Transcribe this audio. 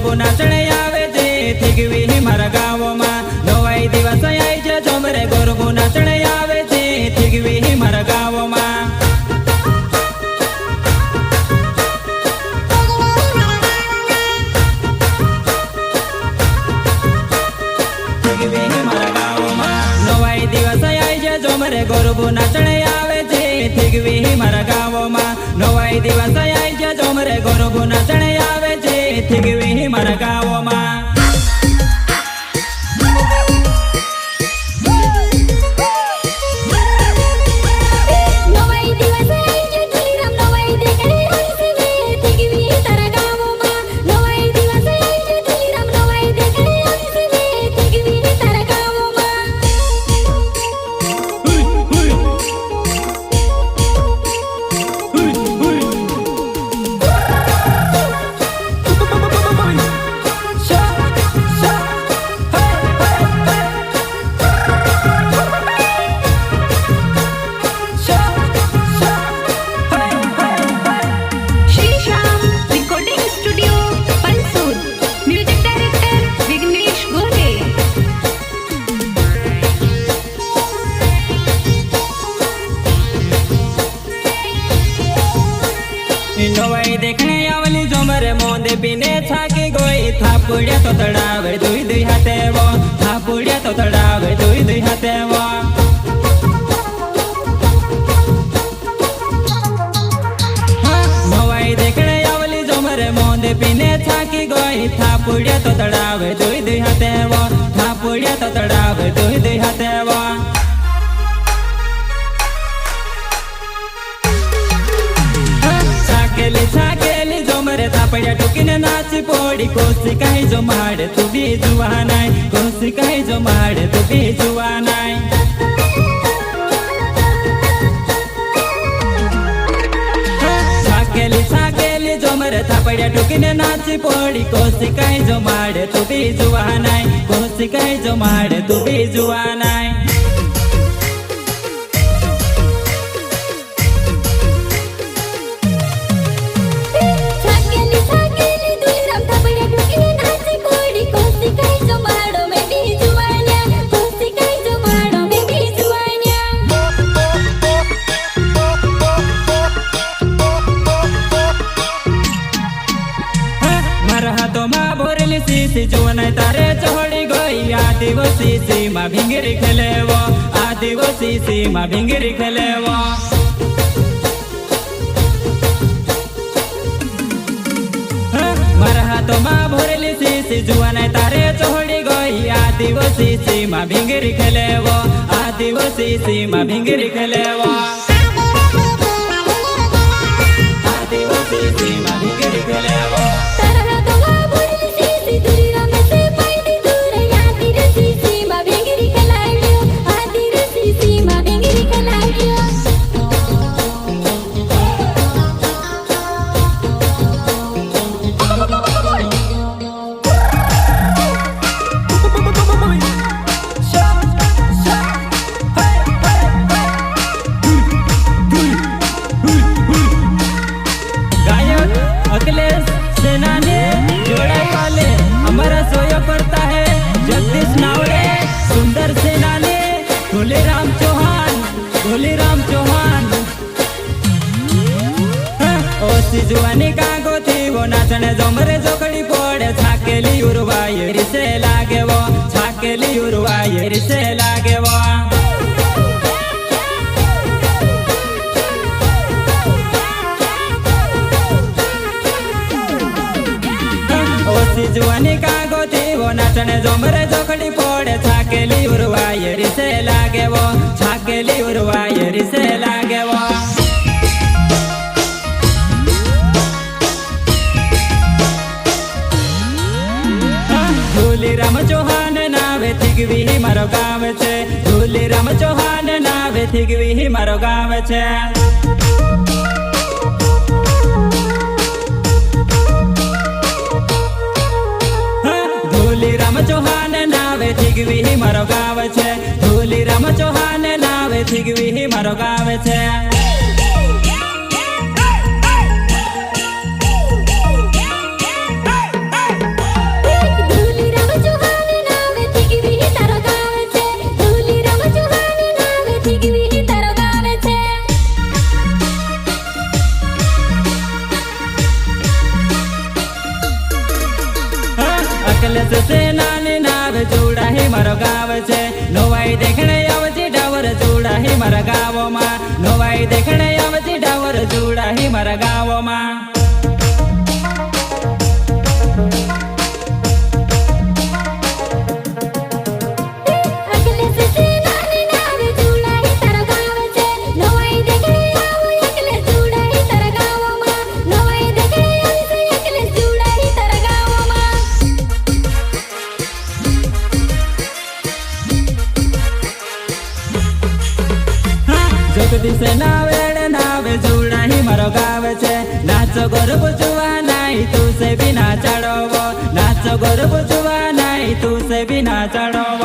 ગરબો નાચણે આવે છે થીગવી મારા ગામમાં નવાઈ દિવસ આઈ છે જોમરે ગરબો નાચણે આવે છે થીગવી મારા ગામમાં નવાઈ દિવસ આઈ છે જોમરે ગરબો નાચણે આવે છે થીગવી મારા ગામમાં નવાઈ દિવસ આઈ છે જોમરે ગરબો નાચણે આવે છે થીગવી મારા ગામમાં नवाई देखने आवली जोमरे मोंदे पीने छाकी गोई थापुड़िया तो तड़ावे दुई दुई हाथे वो थापुड़िया तो तड़ावे दुई दुई हाथे वो नवाई देखने आवली जोमरे मोंदे पीने छाकी गोई थापुड़िया तो तड़ावे दुई दुई हाथे वो थापुड़िया तो तड़ावे दुई दुई हाथे वो छाकेली जोमरे थापड़िया टुकीने नाची पोड़ी कोसी कहीं जो माड़े तू भी जुआ नाई कोसी कहीं जो माड़े तू भी जुआ नाई छाकेली जोमरे थापड़िया टुकीने नाची पोड़ी कोसी कहीं जो माड़े तू भी जुआ नाई कोसी कहीं जो माड़े तू भी जुआ नाई सीसी जुवन तारे चढ़ी गई आदिवासी सीमा भिंगरी खेले वो आदिवासी सीमा भिंगरी खेले वो मरहा तो माँ भोरली सीसी जुवन तारे चढ़ी गई आदिवासी सीमा भिंगरी खेले वो आदिवासी सीमा भिंगरी खेले वो आदिवासी सीमा भिंगरी खेले वो जुआनी कागो थी वो नाचने जोमरे जोकड़ी पोड़े छाकेली उर्वाये रिसे लागे वो छाकेली उर्वाये रिसे लागे वो ओसी जुआनी कागो थी वो नाचने जोमरे जोकड़ी पोड़े छाकेली उर्वाये रिसे लागे वो छाकेली उर्वाये रिसे लागे वो राम चौहान नावे थीगवी मारो गाँव छे झूली राम चौहान नावे थीगवी मारो गाँव छे झूली राम चौहान नावे थीगवी मारो गाँव छे झूली राम चौहान नावे थीगवी मारो गाँव छे નવાઈ દેખણે આવતી ડાવર જોડાહી મારા ગામમાં જગદીશે નાવે જોડાહી મારો ગાવ છે નાચો ગરબ જોવા નાઈ તું સે બિના ચડવો નાચો ગરબ જોવા નાઈ તું સે બિના ચડવો